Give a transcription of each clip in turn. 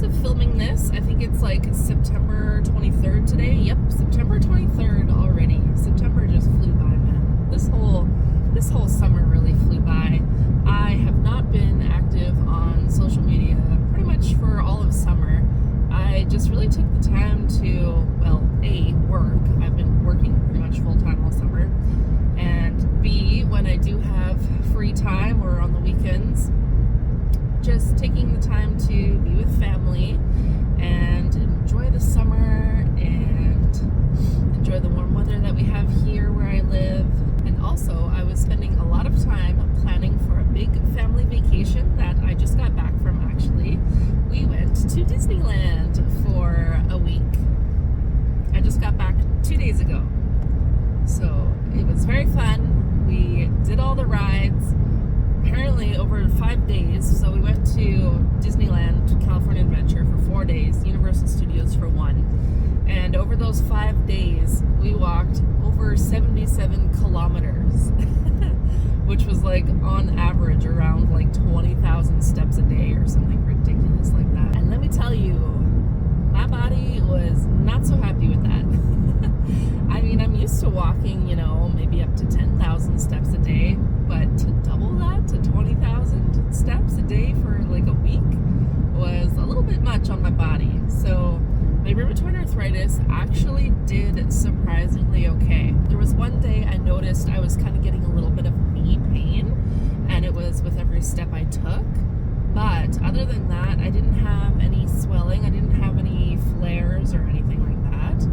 of filming this, I think it's like September 23rd today. Yep, September 23rd already. September just flew by, man. This whole summer really flew by. I have not been active on social media pretty much for all of summer. I just really took the time to, well, A, work. I've been working pretty much full-time all summer. And B, when I do have free time or on the weekends, just taking the time to be with family and enjoy the summer and enjoy the warm weather that we have here where I live. And also, I was spending a lot of time planning for a big family vacation that I just got back from, actually. We went to Disneyland for a week. I just got back 2 days ago. So it was very fun. We did all the rides, apparently over 5 days. So we went to Disneyland, California Adventure for 4 days, Universal Studios for 1. And over those 5 days, we walked over 77 kilometers, which was like on average around like 20,000 steps a day or something ridiculous like that. And let me tell you, my body was not so happy with that. I mean, I'm used to walking, maybe up to 10,000 steps a day, but to double that to 20,000 steps a day for like a week was a little bit much on my body. So my rheumatoid arthritis actually did surprisingly okay. There was one day I noticed I was kind of getting a little bit of knee pain, and it was with every step I took. But other than that, I didn't have any swelling. I didn't have any flares or anything like that,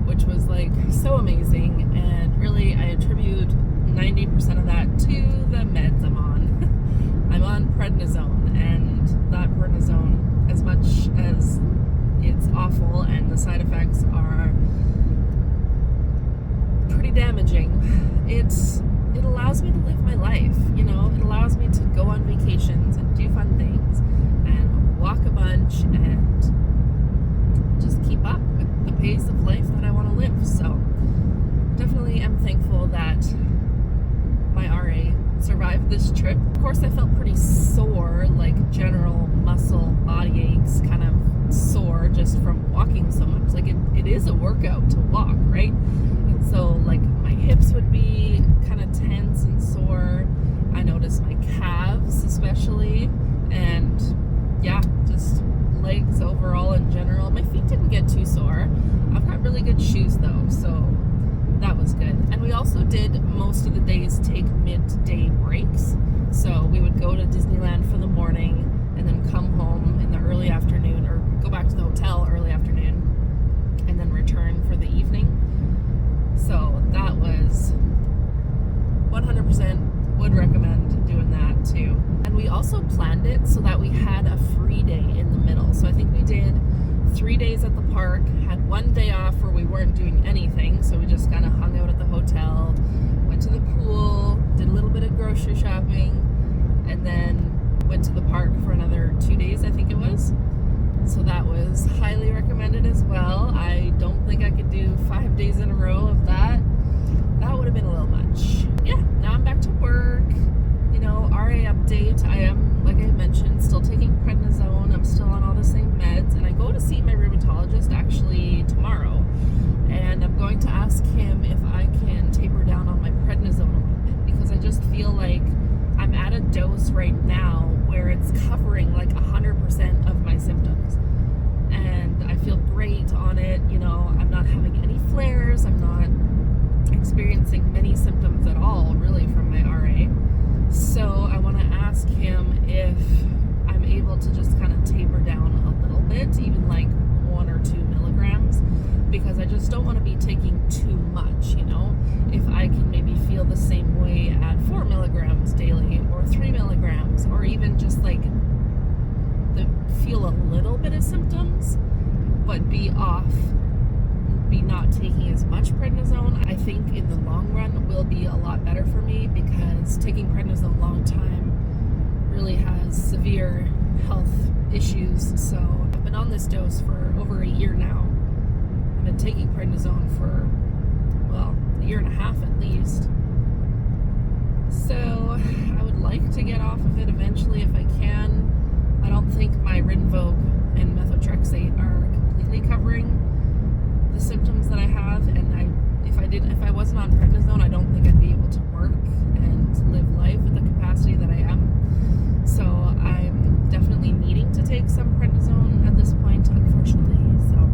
which was like so amazing. And really, I attribute 90% of that to the meds I'm on. I'm on prednisone, and that prednisone, as much as it's awful and the side effects are pretty damaging, it allows me to live my life. It allows me to go on vacations and do fun things and walk a bunch and just keep up with the pace of life that I want to live. So definitely am thankful that my RA survived this trip. Of course, I felt pretty sore, like general muscle body aches, kind of sore just from walking so much. Like it is a workout to walk, right? And so like my hips would be kind of tense and sore. I noticed my calves especially, and yeah, just legs overall in general. My feet didn't get too sore. I've got really good shoes though, so that was good. And we also did most of the days take midday breaks. So we would go to Disneyland for the morning and then come home in the early afternoon, or go back to the hotel early afternoon and then return for the evening. So that was 100% would recommend doing that too. And we also planned it so that we had a free day in the middle. So I think we did 3 days at the park, had 1 day off where we weren't doing anything. So we just kind of hung out at the hotel, went to the pool, did a little bit of grocery shopping, and then went to the park for another 2 days, I think it was. So that was highly recommended as well. I don't think I could do 5 days in a row of that. That would have been a little much. Yeah, now I'm back to work. RA update. I am, like I mentioned, still taking prednisone. I'm still on all the same meds. And I go to see my rheumatologist actually tomorrow. And I'm going to ask him if I can taper down on my prednisone a little bit, because I just feel like I'm at a dose right now where it's covering like 100% of my symptoms. And I feel great on it. I'm not having any flares. I'm not experiencing many symptoms at all, really, from my RA. So I want to ask him if I'm able to just kind of taper down a little bit, even like 1 or 2 milligrams, because I just don't want to be taking too much, If I can maybe feel the same way at 4 milligrams daily or 3 milligrams, or even just like feel a little bit of symptoms, but be not taking as much prednisone, I think in the long run will be a lot better for me, because taking prednisone a long time really has severe health issues. So I've been on this dose for over a year now. I've been taking prednisone for, well, a year and a half at least. So I would like to get off of it eventually if I can. I don't think my Rinvoq and methadone methotrexate are completely covering the symptoms that I have, and if I wasn't on prednisone, I don't think I'd be able to work and live life at the capacity that I am. So I'm definitely needing to take some prednisone at this point, unfortunately. So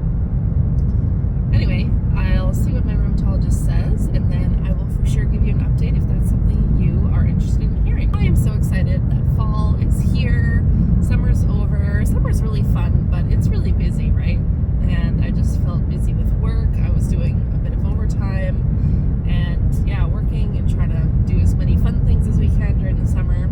anyway, I'll see what my rheumatologist says, and then I will for sure give you an update if that's something you are interested in hearing. I am so excited that fall is here. Summer's over. Summer's really fun, but it's really busy, right? And I just felt busy with work. I was doing a bit of overtime and yeah, working and trying to do as many fun things as we can during the summer.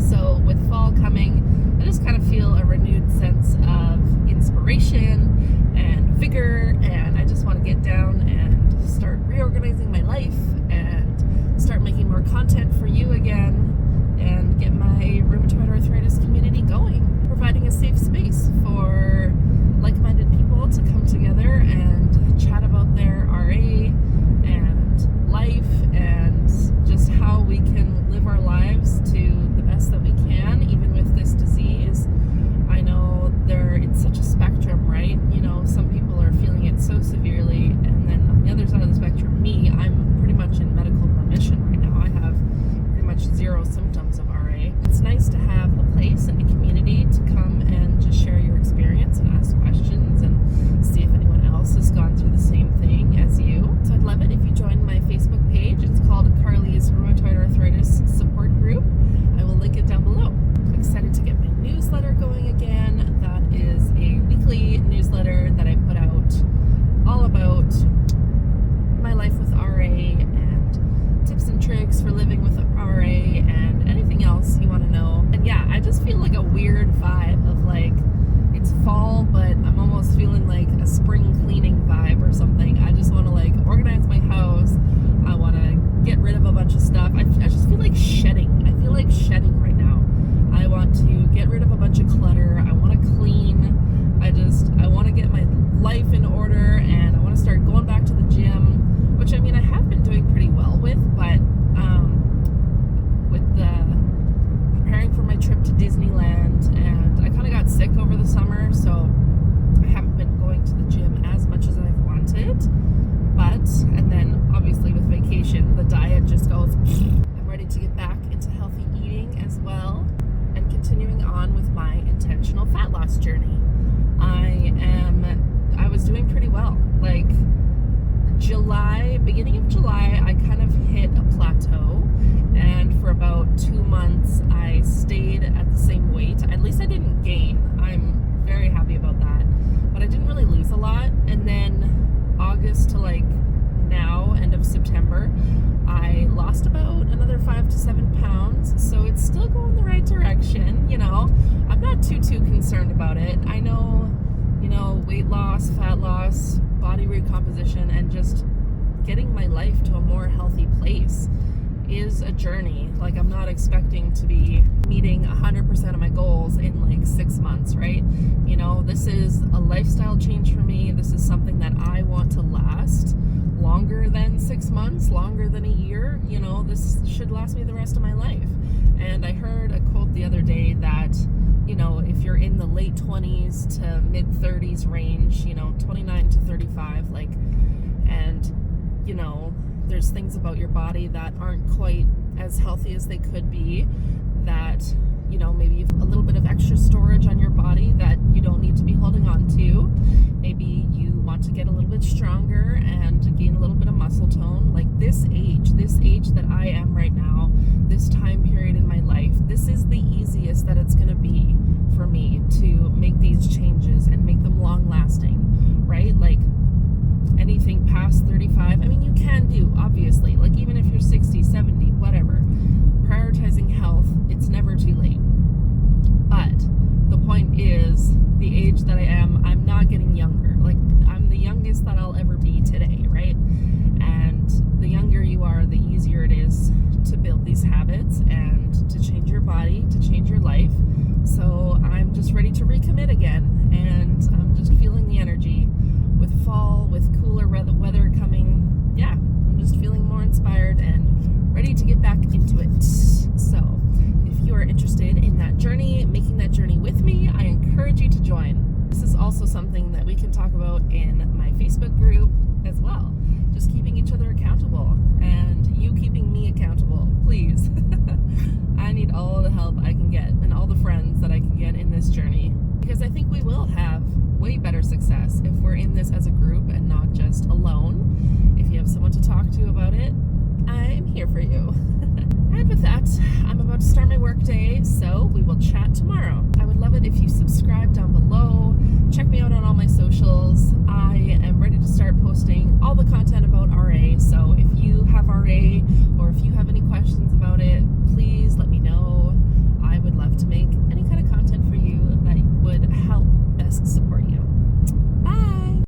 So with fall coming, I just kind of feel a renewed sense of inspiration and vigor, and I just want to get down and start reorganizing my life and start making more content for you again and get my rheumatoid arthritis community going, providing a safe space for like-minded people to come together and chat about their RA and life and just how we can live our lives to the best that we can, even with this disease. I know it's such a spectrum, right? You know, some people are feeling it so severely, and then on the other side of the spectrum, me, I'm pretty much in medical remission right now. I have pretty much zero symptoms of RA. It's nice to have a place and a community to come and just share your experience and ask questions and see if anyone else has gone through the same thing as you. So I'd love it if you join my Facebook page. It's called Carly's Rheumatoid Arthritis Support Group. I will link it down below. I'm excited to get my newsletter going again. That is a weekly newsletter that I put out all about my life with RA and tips and tricks for living with RA and anything else you want to know. And yeah, I just feel like a weird vibe of like, it's fall, but I'm almost feeling like a spring cleaning vibe or something. I just want to like organize my house. I want to get rid of a bunch of stuff. I just feel like shedding. I feel like shedding right now. I want to get rid of a bunch of clutter. I want to clean. I want to get my life in order, and I want to start going back to the gym, which I mean I have been doing pretty well with, but with the preparing for my trip to Disneyland, and I kind of got sick over the summer, so I haven't been going to the gym as much as I've wanted. And then obviously with vacation, the diet just goes. I'm ready to get back into healthy eating as well, and continuing on with my intentional fat loss journey. I was doing pretty well. Like beginning of July, I kind of hit a plateau, and for about 2 months I stayed at the same weight. At least I didn't gain. I'm very happy about that, but I didn't really lose a lot. And then August to like now, end of September, I lost about another 5 to 7 pounds, so it's still going the right direction. You know, I'm not too concerned about it. I know, you know, weight loss, fat loss, body recomposition, and just getting my life to a more healthy place is a journey. Like, I'm not expecting to be meeting 100% of my goals in like 6 months, right? You know, this is a lifestyle change for me. This is something that I want to last longer than 6 months, longer than a year. You know, this should last me the rest of my life. And I heard a quote the other day that, you know, if you're in the late 20s to mid 30s range, you know, 29 to 35, like, and, you know, there's things about your body that aren't quite as healthy as they could be, that, you know, maybe a little bit of extra storage on your body that you don't need to be holding on to. Maybe you want to get a little bit stronger and gain a little bit of muscle tone. Like this age that I am right now, this time period in my life, this is the easiest that it's going to be for me to make these changes and make them long lasting, right? Like anything past 35, I mean, you can do, obviously, like even if you're 60, 70, whatever, prioritizing health, it's never too late. But the point is, the age that I am, I'm not getting younger. Like, I'm the youngest that I'll ever be today, right? And the younger you are, the easier it is to build these habits and to change your body, to change your life. So I'm just ready to recommit again, and I'm just feeling the energy with fall, with cooler weather coming. Yeah, I'm just feeling more inspired and ready to get back into it. So if you are interested in that journey, making that journey with me, I encourage you to join. This is also something that we can talk about in my Facebook group as well. Just keeping each other accountable and you keeping me accountable, please. I need all the help I can get and all the friends that I can get in this journey, because I think we will have way better success if we're in this as a group and not just alone. If you have someone to talk to about it, I'm here for you. And with that, I'm about to start my work day, so we will chat tomorrow. I would love it if you subscribe down below. Check me out on all my socials. I am ready to start posting all the content about RA, so if you have RA